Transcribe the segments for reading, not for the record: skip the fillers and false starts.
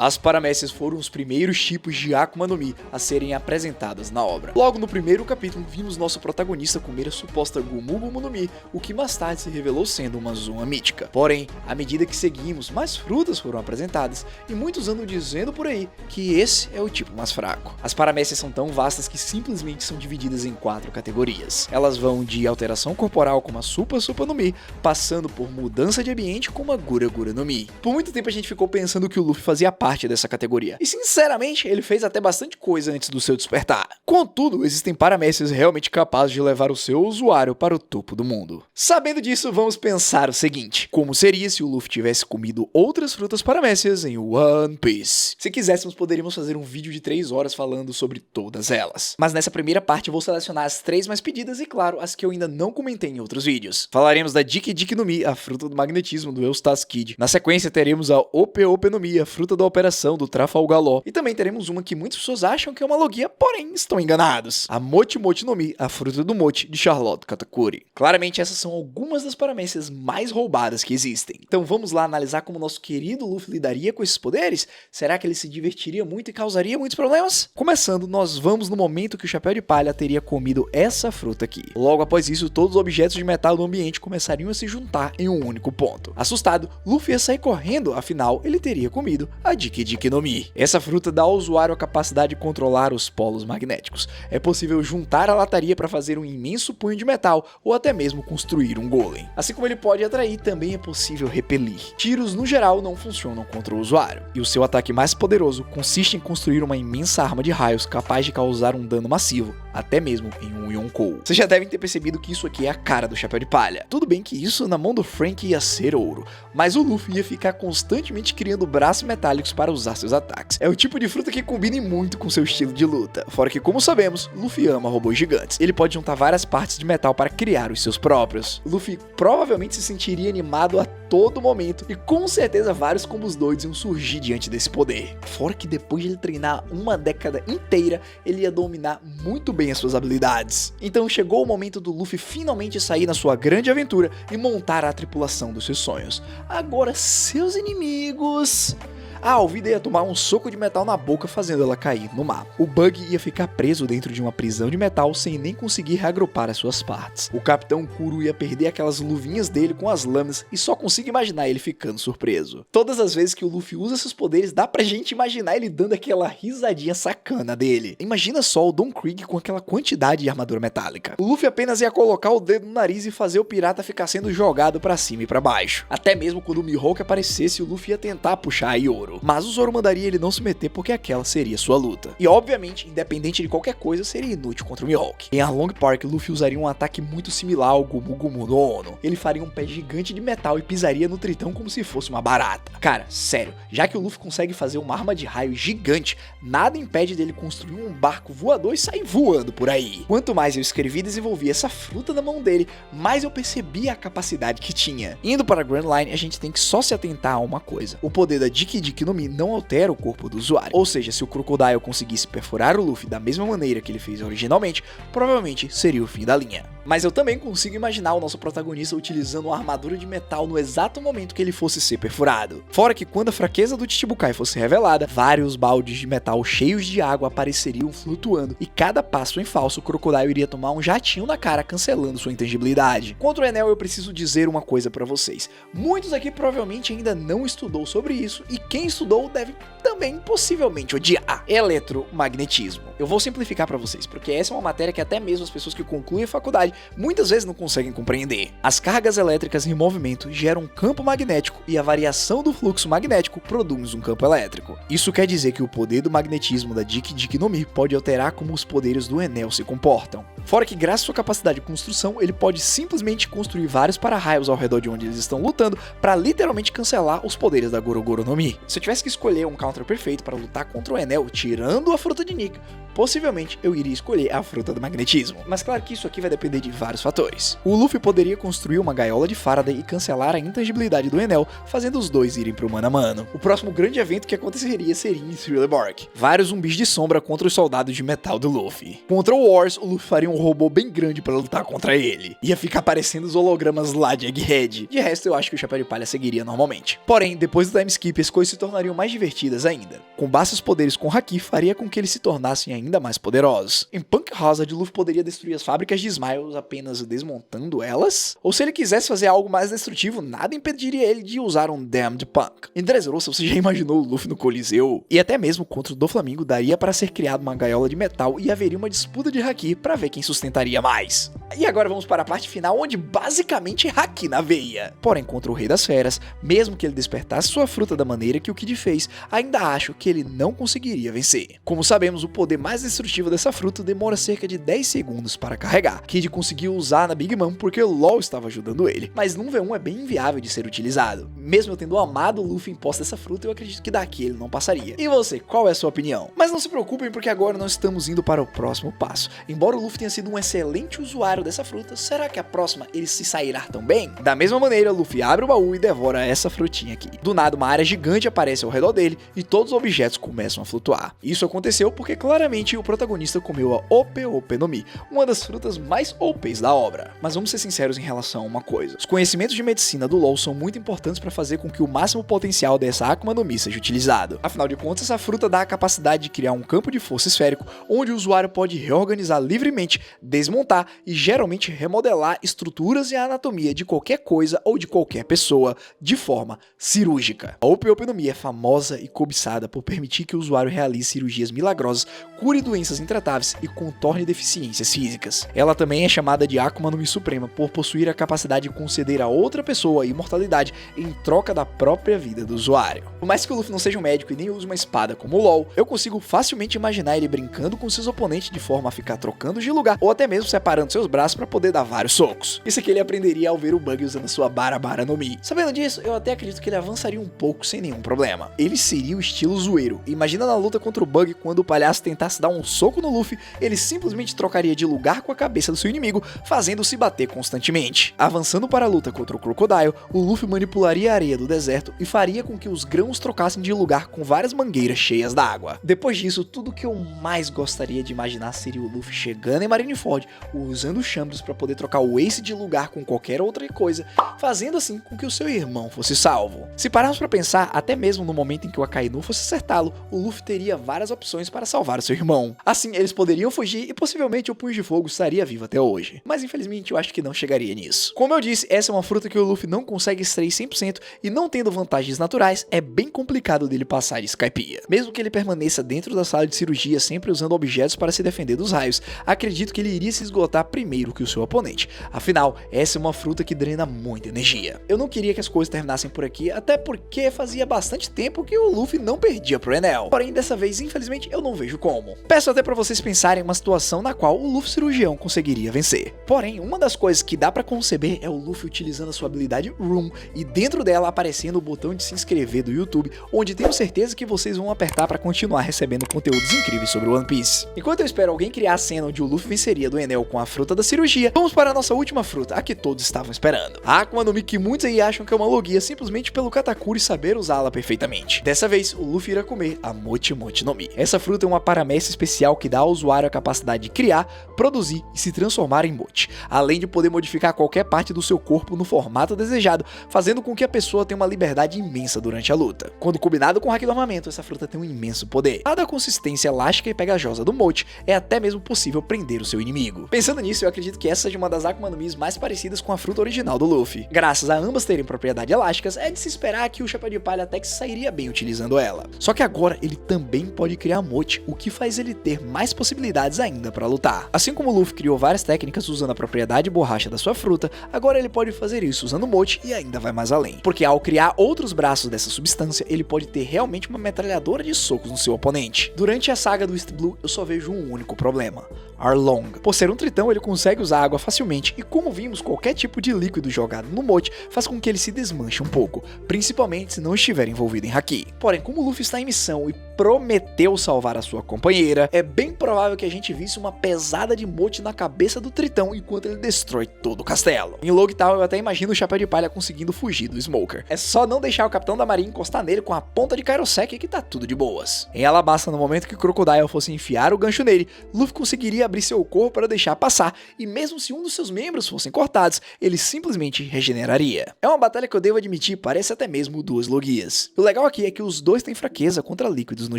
As paramécias foram os primeiros tipos de Akuma no Mi a serem apresentadas na obra. Logo no primeiro capítulo, vimos nosso protagonista comer a suposta Gomu Gomu no Mi, o que mais tarde se revelou sendo uma Zuma mítica. Porém, à medida que seguimos, mais frutas foram apresentadas e muitos andam dizendo por aí que esse é o tipo mais fraco. As paramécias são tão vastas que simplesmente são divididas em 4 categorias. Elas vão de alteração corporal como a Super no Mi, passando por mudança de ambiente como a Gura Gura no Mi. Por muito tempo a gente ficou pensando que o Luffy fazia parte dessa categoria, e sinceramente ele fez até bastante coisa antes do seu despertar. Contudo, existem paramécias realmente capazes de levar o seu usuário para o topo do mundo. Sabendo disso, vamos pensar o seguinte: como seria se o Luffy tivesse comido outras frutas paramécias em One Piece? Se quiséssemos, poderíamos fazer um vídeo de 3 horas falando sobre todas elas. Mas nessa primeira parte eu vou selecionar as 3 mais pedidas e, claro, as que eu ainda não comentei em outros vídeos. Falaremos da Diki Diki no Mi, a fruta do magnetismo do Eustace Kid. Na sequência teremos a Ope Ope no Mi, a fruta da operação do Trafalgar Law. E também teremos uma que muitas pessoas acham que é uma logia, porém estão enganados: a Mochi Mochi no Mi, a fruta do mochi de Charlotte Katakuri. Claramente essas são algumas das paramécias mais roubadas que existem. Então vamos lá analisar como nosso querido Luffy lidaria com esses poderes? Será que ele se divertiria muito e causaria muitos problemas? Começando, nós vamos no momento que o Chapéu de Palha teria comido essa fruta aqui. Logo após isso, todos os objetos de metal do ambiente começariam a se juntar em um único ponto. Assustado, Luffy ia sair correndo, afinal ele teria comido a Diki Diki no Mi. Essa fruta dá ao usuário a capacidade de controlar os polos magnéticos. É possível juntar a lataria para fazer um imenso punho de metal ou até mesmo construir um golem. Assim como ele pode atrair, também é possível repelir. Tiros no geral não funcionam contra o usuário, e o seu ataque mais poderoso consiste em construir uma imensa arma de raios capaz de causar um dano massivo, até mesmo em um Yonkou. Vocês já devem ter percebido que isso aqui é a cara do Chapéu de Palha. Tudo bem que isso na mão do Frank ia ser ouro, mas o Luffy ia ficar constantemente criando braços metálicos para usar seus ataques. É o tipo de fruta que combina muito com seu estilo de luta. Fora que, como sabemos, Luffy ama robôs gigantes. Ele pode juntar várias partes de metal para criar os seus próprios. Luffy provavelmente se sentiria animado a todo momento, e com certeza vários combos doidos iam surgir diante desse poder. Fora que depois de ele treinar uma década inteira, ele ia dominar muito bem as suas habilidades. Então chegou o momento do Luffy finalmente sair na sua grande aventura e montar a tripulação dos seus sonhos. Agora, seus inimigos... A Alvida ia tomar um soco de metal na boca, fazendo ela cair no mar. O Bug ia ficar preso dentro de uma prisão de metal sem nem conseguir reagrupar as suas partes. O Capitão Kuro ia perder aquelas luvinhas dele com as lâminas e só consigo imaginar ele ficando surpreso. Todas as vezes que o Luffy usa seus poderes, dá pra gente imaginar ele dando aquela risadinha sacana dele. Imagina só o Don Krieg com aquela quantidade de armadura metálica. O Luffy apenas ia colocar o dedo no nariz e fazer o pirata ficar sendo jogado pra cima e pra baixo. Até mesmo quando o Mihawk aparecesse, o Luffy ia tentar puxar a Yoro. Mas o Zoro mandaria ele não se meter porque aquela seria sua luta. E obviamente, independente de qualquer coisa, seria inútil contra o Mihawk. Em Arlong Park, Luffy usaria um ataque muito similar ao Gomu Gomu no Ono. Ele faria um pé gigante de metal e pisaria no Tritão como se fosse uma barata. Cara, sério, já que o Luffy consegue fazer uma arma de raio gigante, nada impede dele construir um barco voador e sair voando por aí. Quanto mais eu escrevi e desenvolvi essa fruta na mão dele, mais eu percebi a capacidade que tinha. Indo para a Grand Line, a gente tem que só se atentar a uma coisa: o poder da Diki Diki no Mi não altera o corpo do usuário. Ou seja, se o Crocodile conseguisse perfurar o Luffy da mesma maneira que ele fez originalmente, provavelmente seria o fim da linha. Mas eu também consigo imaginar o nosso protagonista utilizando uma armadura de metal no exato momento que ele fosse ser perfurado. Fora que quando a fraqueza do Chichibukai fosse revelada, vários baldes de metal cheios de água apareceriam flutuando, e cada passo em falso o Crocodile iria tomar um jatinho na cara, cancelando sua intangibilidade. Contra o Enel, eu preciso dizer uma coisa pra vocês: muitos aqui provavelmente ainda não estudou sobre isso, e quem estudou deve também possivelmente odiar eletromagnetismo. Eu vou simplificar pra vocês, porque essa é uma matéria que até mesmo as pessoas que concluem a faculdade muitas vezes não conseguem compreender. As cargas elétricas em movimento geram um campo magnético, e a variação do fluxo magnético produz um campo elétrico. Isso quer dizer que o poder do magnetismo da Diki Diki no Mi pode alterar como os poderes do Enel se comportam. Fora que, graças à sua capacidade de construção, ele pode simplesmente construir vários para-raios ao redor de onde eles estão lutando para literalmente cancelar os poderes da Goro Goro no Mi. Se eu tivesse que escolher um counter perfeito para lutar contra o Enel, tirando a fruta de Nika, possivelmente eu iria escolher a fruta do magnetismo. Mas claro que isso aqui vai depender de vários fatores. O Luffy poderia construir uma gaiola de Faraday e cancelar a intangibilidade do Enel, fazendo os dois irem pro mano a mano. O próximo grande evento que aconteceria seria em Thriller Bark. Vários zumbis de sombra contra os soldados de metal do Luffy. Contra o Wars, o Luffy faria um robô bem grande pra lutar contra ele. Ia ficar parecendo os hologramas lá de Egghead. De resto, eu acho que o Chapéu de Palha seguiria normalmente. Porém, depois do time skip, as coisas se tornariam mais divertidas ainda. Combar seus poderes com Haki faria com que eles se tornassem ainda mais poderosos. Em Punk Hazard, Luffy poderia destruir as fábricas de Smiles apenas desmontando elas? Ou se ele quisesse fazer algo mais destrutivo, nada impediria ele de usar um Damned Punk. Em Dressrosa, você já imaginou o Luffy no Coliseu? E até mesmo contra o Doflamingo daria para ser criado uma gaiola de metal e haveria uma disputa de Haki para ver quem sustentaria mais. E agora vamos para a parte final, onde basicamente é Haki na veia. Porém, contra o Rei das Feras, mesmo que ele despertasse sua fruta da maneira que o Kid fez, ainda acho que ele não conseguiria vencer. Como sabemos, o poder mais destrutivo dessa fruta demora cerca de 10 segundos para carregar. Kid conseguiu usar na Big Mom porque o LOL estava ajudando ele, mas num V1 é bem inviável de ser utilizado. Mesmo eu tendo amado o Luffy em posse dessa fruta, eu acredito que daqui ele não passaria. E você, qual é a sua opinião? Mas não se preocupem porque agora nós estamos indo para o próximo passo. Embora o Luffy tenha sido um excelente usuário dessa fruta, será que a próxima ele se sairá tão bem? Da mesma maneira, Luffy abre o baú e devora essa frutinha aqui. Do nada, uma área gigante aparece ao redor dele e todos os objetos começam a flutuar. Isso aconteceu porque claramente o protagonista comeu a OP no Mi, uma das frutas mais OPs da obra. Mas vamos ser sinceros em relação a uma coisa. Os conhecimentos de medicina do LoL são muito importantes para fazer com que o máximo potencial dessa Akuma no Mi seja utilizado. Afinal de contas, essa fruta dá a capacidade de criar um campo de força esférico, onde o usuário pode reorganizar livremente, desmontar e geralmente remodelar estruturas e a anatomia de qualquer coisa ou de qualquer pessoa de forma cirúrgica. A OP no Mi é famosa e cobiçada por permitir que o usuário realize cirurgias milagrosas, cure doenças intratáveis e contorne deficiências físicas. Ela também é chamada de Akuma no Mi Suprema por possuir a capacidade de conceder a outra pessoa a imortalidade em troca da própria vida do usuário. Por mais que o Luffy não seja um médico e nem use uma espada como o LoL, eu consigo facilmente imaginar ele brincando com seus oponentes de forma a ficar trocando de lugar ou até mesmo separando seus braços para poder dar vários socos. Isso aqui ele aprenderia ao ver o Bug usando sua Barabara no Mi. Sabendo disso, eu até acredito que ele avançaria um pouco sem nenhum problema. Ele seria o estilo zoeiro. Imagina na luta contra o Bug, quando o palhaço tentasse dar um soco no Luffy, ele simplesmente trocaria de lugar com a cabeça do seu inimigo, fazendo-se bater constantemente. Avançando para a luta contra o Crocodile, o Luffy manipularia a areia do deserto e faria com que os grãos trocassem de lugar com várias mangueiras cheias d'água. Depois disso, tudo que eu mais gostaria de imaginar seria o Luffy chegando em Marineford, usando o Shambles para poder trocar o Ace de lugar com qualquer outra coisa, fazendo assim com que o seu irmão fosse salvo. Se pararmos para pensar, até mesmo no momento em que o Akainu fosse acertá-lo, o Luffy teria várias opções para salvar o seu irmão. Assim, eles poderiam fugir e possivelmente o Punho de Fogo estaria vivo até hoje. Mas infelizmente eu acho que não chegaria nisso. Como eu disse, essa é uma fruta que o Luffy não consegue extrair 100% e não tendo vantagens naturais, é bem complicado dele passar de Skypiea. Mesmo que ele permaneça dentro da sala de cirurgia sempre usando objetos para se defender dos raios, acredito que ele iria se esgotar primeiro que o seu oponente. Afinal, essa é uma fruta que drena muita energia. Eu não queria que as coisas terminassem por aqui, até porque fazia bastante tempo que o Luffy não perdia pro Enel. Porém, dessa vez, infelizmente, eu não vejo como. Peço até pra vocês pensarem em uma situação na qual o Luffy cirurgião conseguiria vencer. Porém, uma das coisas que dá pra conceber é o Luffy utilizando a sua habilidade Room e dentro dela aparecendo o botão de se inscrever do YouTube, onde tenho certeza que vocês vão apertar pra continuar recebendo conteúdos incríveis sobre One Piece. Enquanto eu espero alguém criar a cena onde o Luffy venceria do Enel com a fruta da cirurgia, vamos para a nossa última fruta, a que todos estavam esperando. A Akuma no Mi, que muitos aí acham que é uma logia simplesmente pelo Katakuri saber usá-la perfeitamente. Dessa vez, o Luffy irá comer a Mochi Mochi no Mi. Essa fruta é uma paramécia especial que dá ao usuário a capacidade de criar, produzir e se transformar em Mochi, além de poder modificar qualquer parte do seu corpo no formato desejado, fazendo com que a pessoa tenha uma liberdade imensa durante a luta. Quando combinado com o Haki do Armamento, essa fruta tem um imenso poder. Dada a consistência elástica e pegajosa do Mochi, é até mesmo possível prender o seu inimigo. Pensando nisso, eu acredito que essa seja uma das Akuma no Mis mais parecidas com a fruta original do Luffy. Graças a ambas terem propriedades elásticas, é de se esperar que o Chapéu de Palha até que sairia bem utilizando ela. Só que agora ele também pode criar Mochi, o que faz ele ter mais possibilidades ainda para lutar. Assim como o Luffy criou várias técnicas usando a propriedade borracha da sua fruta, agora ele pode fazer isso usando Mochi e ainda vai mais além. Porque ao criar outros braços dessa substância, ele pode ter realmente uma metralhadora de socos no seu oponente. Durante a saga do East Blue, eu só vejo um único problema: Arlong. Por ser um tritão, ele consegue usar água facilmente e, como vimos, qualquer tipo de líquido jogado no Mochi faz com que ele se desmanche um pouco, principalmente se não estiver envolvido em Haki. Porém, como o Luffy está em missão e prometeu salvar a sua companheira, é bem provável que a gente visse uma pesada de mote na cabeça do Tritão enquanto ele destrói todo o castelo. Em Loguetown eu até imagino o Chapéu de Palha conseguindo fugir do Smoker. É só não deixar o Capitão da Marinha encostar nele com a ponta de Kairosek que tá tudo de boas. Em Alabasta, no momento que Crocodile fosse enfiar o gancho nele, Luffy conseguiria abrir seu corpo para deixar passar, e mesmo se um dos seus membros fossem cortados, ele simplesmente regeneraria. É uma batalha que eu devo admitir, parece até mesmo duas logias. O legal aqui é que os dois têm fraqueza contra líquidos no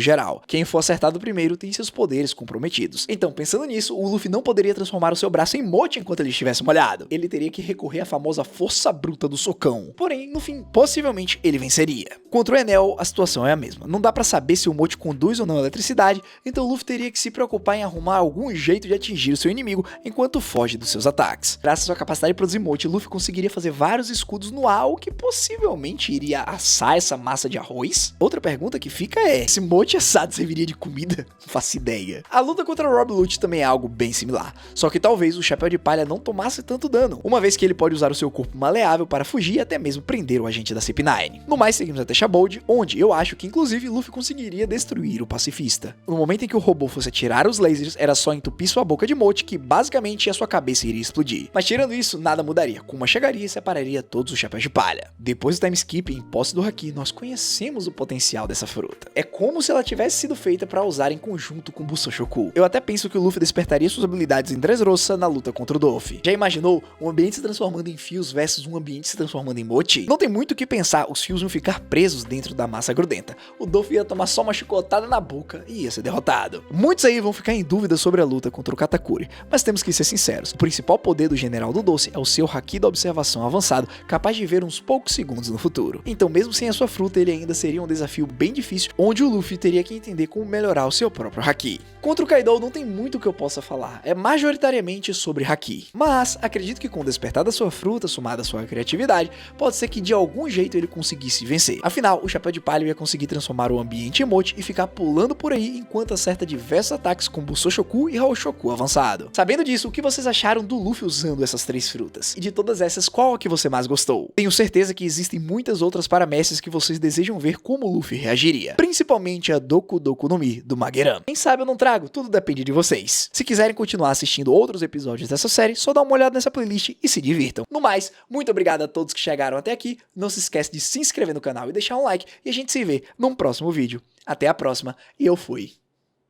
geral. Quem for acertado primeiro tem seus poderes comprometidos. Então, pensando nisso, o Luffy não poderia transformar o seu braço em mote enquanto ele estivesse molhado. Ele teria que recorrer à famosa força bruta do socão. Porém, no fim, possivelmente ele venceria. Contra o Enel, a situação é a mesma. Não dá pra saber se o mote conduz ou não eletricidade, então o Luffy teria que se preocupar em arrumar algum jeito de atingir o seu inimigo enquanto foge dos seus ataques. Graças à sua capacidade de produzir mote, Luffy conseguiria fazer vários escudos no ar, o que possivelmente iria assar essa massa de arroz. Outra pergunta que fica é, esse mote assado serviria de comida? Não faço ideia. A luta contra Rob Lute também é algo bem similar, só que talvez o Chapéu de Palha não tomasse tanto dano, uma vez que ele pode usar o seu corpo maleável para fugir e até mesmo prender o agente da CP9. No mais, seguimos até Shabold, onde eu acho que inclusive Luffy conseguiria destruir o pacifista. No momento em que o robô fosse atirar os lasers, era só entupir sua boca de mote que basicamente a sua cabeça iria explodir. Mas tirando isso, nada mudaria. Kuma chegaria e separaria todos os chapéus de palha. Depois do time skip em posse do Haki, nós conhecemos o potencial dessa fruta. É como se ela tivesse sido feita para usar em conjunto com Busoshoku. Eu até penso que o Luffy despertaria suas habilidades em Dressrosa na luta contra o Doffy. Já imaginou um ambiente se transformando em fios versus um ambiente se transformando em mochi? Não tem muito o que pensar, os fios iam ficar presos dentro da massa grudenta. O Doffy ia tomar só uma chicotada na boca e ia ser derrotado. Muitos aí vão ficar em dúvida sobre a luta contra o Katakuri, mas temos que ser sinceros. O principal poder do General do Doce é o seu Haki da observação avançado, capaz de ver uns poucos segundos no futuro. Então, mesmo sem a sua fruta, ele ainda seria um desafio bem difícil, onde o Luffy teria que entender como melhorar o seu próprio Haki. Contra o Kaido não tem muito o que eu possa falar, é majoritariamente sobre Haki. Mas, acredito que com o despertar da sua fruta, somada à sua criatividade, pode ser que de algum jeito ele conseguisse vencer. Afinal, o Chapéu de Palha ia conseguir transformar o ambiente em emote e ficar pulando por aí enquanto acerta diversos ataques com Busoshoku e Haoshoku avançado. Sabendo disso, o que vocês acharam do Luffy usando essas três frutas? E de todas essas, qual a que você mais gostou? Tenho certeza que existem muitas outras paramécias que vocês desejam ver como o Luffy reagiria, principalmente a Doku Doku no Mi do Mageran. Quem sabe eu não trago, tudo depende de vocês. Se quiserem continuar assistindo outros episódios dessa série, só dá uma olhada nessa playlist e se divirtam. No mais, muito obrigado a todos que chegaram até aqui, não se esquece de se inscrever no canal e deixar um like, e a gente se vê num próximo vídeo. Até a próxima, e eu fui.